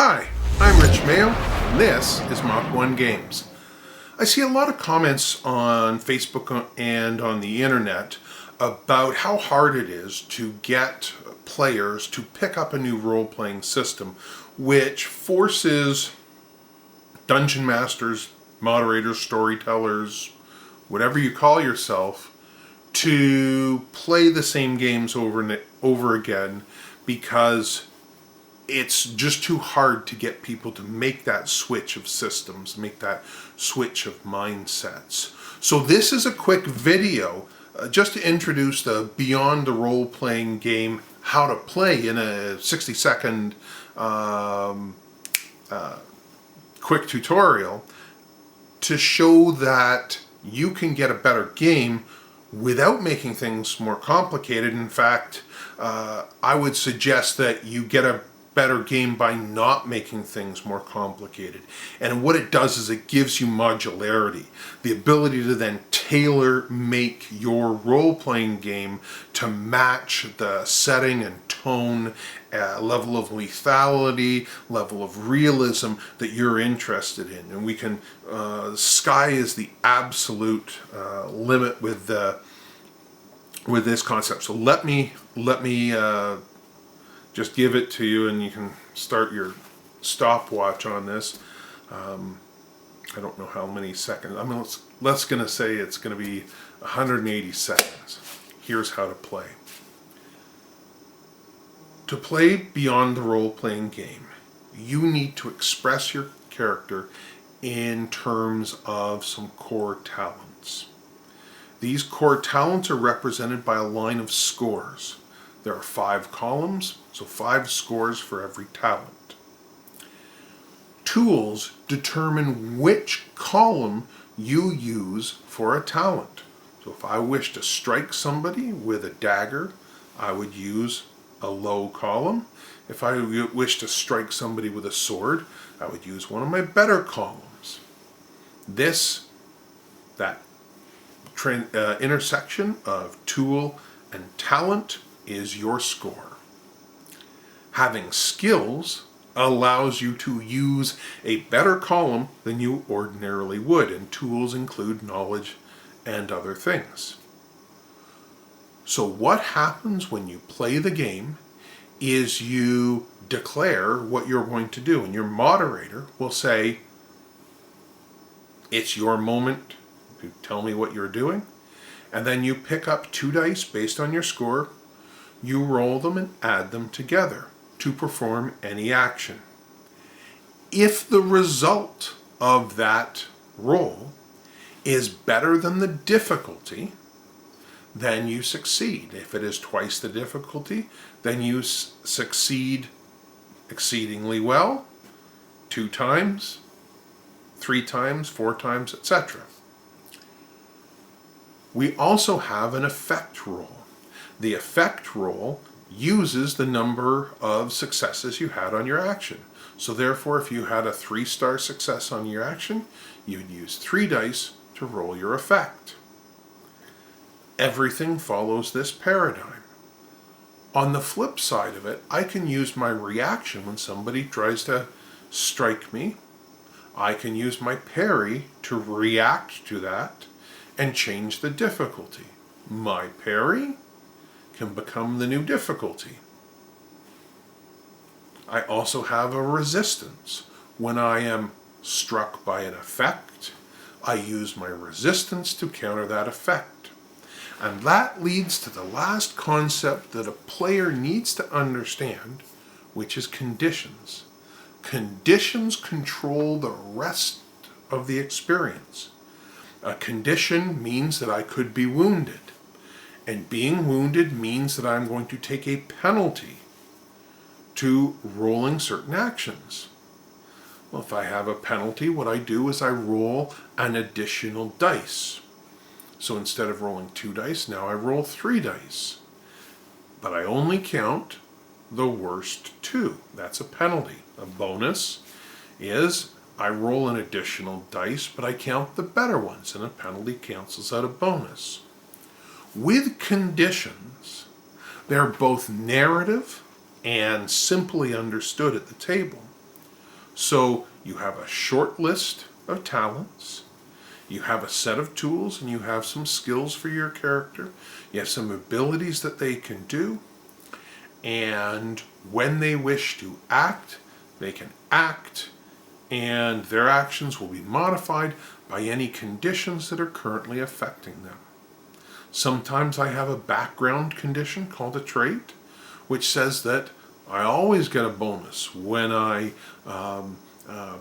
Hi, I'm Rich Mayo, and this is Mach 1 Games. I see a lot of comments on Facebook and on the internet about how hard it is to get players to pick up a new role-playing system, which forces dungeon masters, moderators, storytellers, whatever you call yourself, to play the same games over and over again because it's just too hard to get people to make that switch of systems, make that switch of mindsets. So this is a quick video just to introduce the Beyond the Role-Playing Game, how to play in a 60-second quick tutorial to show that you can get a better game without making things more complicated. In fact, I would suggest that you get a better game by not making things more complicated. And what it does is it gives you modularity, the ability to then tailor make your role-playing game to match the setting and tone, level of lethality, level of realism that you're interested in. And we can, sky is the absolute limit with this concept. So let me just give it to you, and you can start your stopwatch on this. I don't know how many seconds. I mean, let's gonna say it's gonna be 180 seconds. Here's how to play. To play Beyond the Role-Playing Game, you need to express your character in terms of some core talents. These core talents are represented by a line of scores. There are 5 columns, so 5 scores for every talent. Tools determine which column you use for a talent. So if I wish to strike somebody with a dagger, I would use a low column. If I wish to strike somebody with a sword, I would use one of my better columns. That intersection of tool and talent is your score. Having skills allows you to use a better column than you ordinarily would, and tools include knowledge and other things. So what happens when you play the game is you declare what you're going to do, and your moderator will say, it's your moment to tell me what you're doing, and then you pick up 2 dice based on your score. You roll them and add them together to perform any action. If the result of that roll is better than the difficulty, then you succeed. If it is twice the difficulty, then you succeed exceedingly well, 2 times, 3 times, 4 times, etc. We also have an effect roll. The effect roll uses the number of successes you had on your action. So therefore, if you had a 3-star success on your action, you'd use 3 dice to roll your effect. Everything follows this paradigm. On the flip side of it, I can use my reaction when somebody tries to strike me. I can use my parry to react to that and change the difficulty. My parry can become the new difficulty. I also have a resistance. When I am struck by an effect, I use my resistance to counter that effect. And that leads to the last concept that a player needs to understand, which is conditions. Conditions control the rest of the experience. A condition means that I could be wounded. And being wounded means that I'm going to take a penalty to rolling certain actions. Well, if I have a penalty, what I do is I roll an additional dice. So instead of rolling 2 dice, now I roll 3 dice. But I only count the worst 2. That's a penalty. A bonus is I roll an additional dice, but I count the better ones, and a penalty cancels out a bonus. With conditions, they're both narrative and simply understood at the table. So you have a short list of talents, you have a set of tools, and you have some skills for your character. You have some abilities that they can do, and when they wish to act, they can act, and their actions will be modified by any conditions that are currently affecting them. Sometimes I have a background condition called a trait, which says that I always get a bonus when I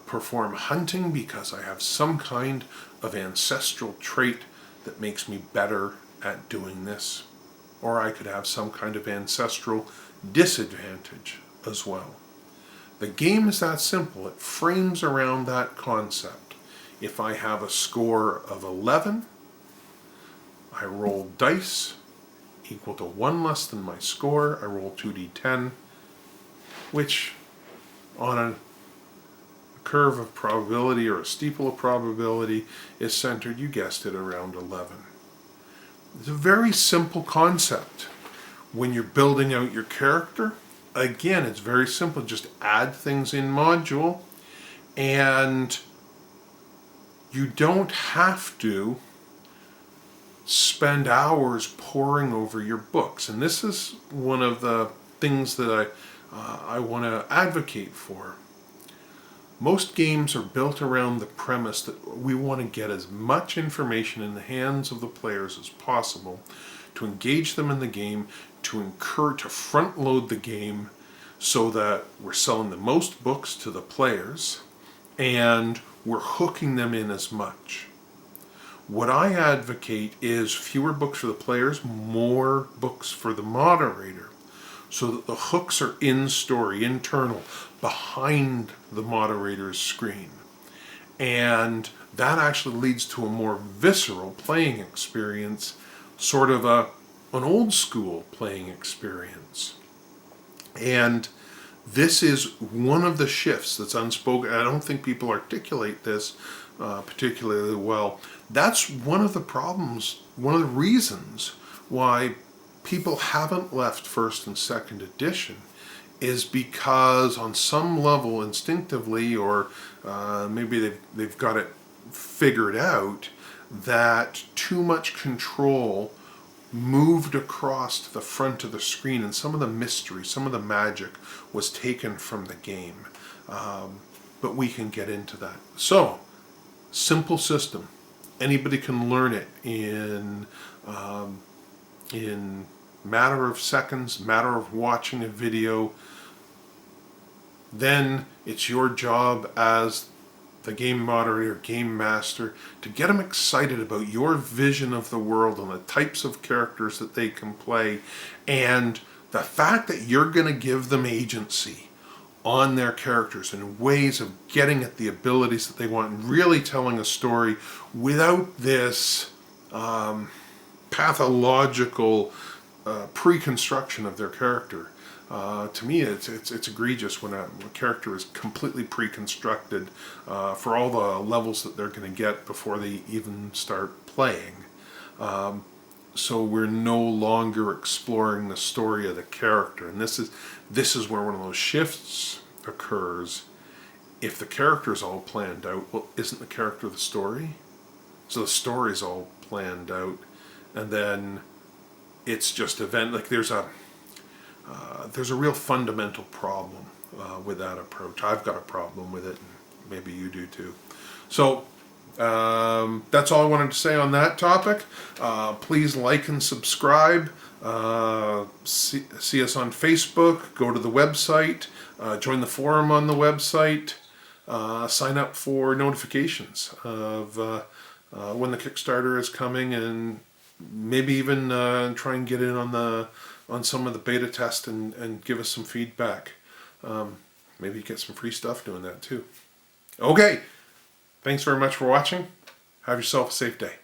perform hunting because I have some kind of ancestral trait that makes me better at doing this. Or I could have some kind of ancestral disadvantage as well. The game is that simple. It frames around that concept. If I have a score of 11, I roll dice equal to 1 less than my score. I roll 2d10, which on a curve of probability or a steeple of probability is centered, you guessed it, around 11. It's a very simple concept. When you're building out your character, again, it's very simple. Just add things in module, and you don't have to spend hours poring over your books. And this is one of the things that I want to advocate for. Most games are built around the premise that we want to get as much information in the hands of the players as possible to engage them in the game, to front load the game so that we're selling the most books to the players and we're hooking them in as much. What I advocate is fewer books for the players, more books for the moderator, so that the hooks are in story, internal, behind the moderator's screen. And that actually leads to a more visceral playing experience, sort of an old school playing experience. And this is one of the shifts that's unspoken. I don't think people articulate this particularly well. That's one of the problems, one of the reasons why people haven't left first and second edition, is because on some level instinctively, or maybe they've got it figured out, that too much control moved across to the front of the screen, and some of the mystery, some of the magic was taken from the game. But we can get into that. So, simple system. Anybody can learn it in matter of seconds, matter of watching a video. Then it's your job as the game moderator, game master, to get them excited about your vision of the world and the types of characters that they can play, and the fact that you're going to give them agency on their characters and ways of getting at the abilities that they want and really telling a story without this pathological pre-construction of their character. To me, it's egregious when a character is completely pre-constructed for all the levels that they're going to get before they even start playing. So we're no longer exploring the story of the character, and this is where one of those shifts occurs. If the character's all planned out, well, isn't the character the story? So the story's all planned out, and then it's just event. Like there's a real fundamental problem with that approach. I've got a problem with it, and maybe you do too. So that's all I wanted to say on that topic. Please like and subscribe. See us on Facebook. Go to the website. Join the forum on the website. Sign up for notifications of when the Kickstarter is coming, and maybe even try and get in on some of the beta test and give us some feedback. Maybe get some free stuff doing that too. Okay. Thanks very much for watching. Have yourself a safe day.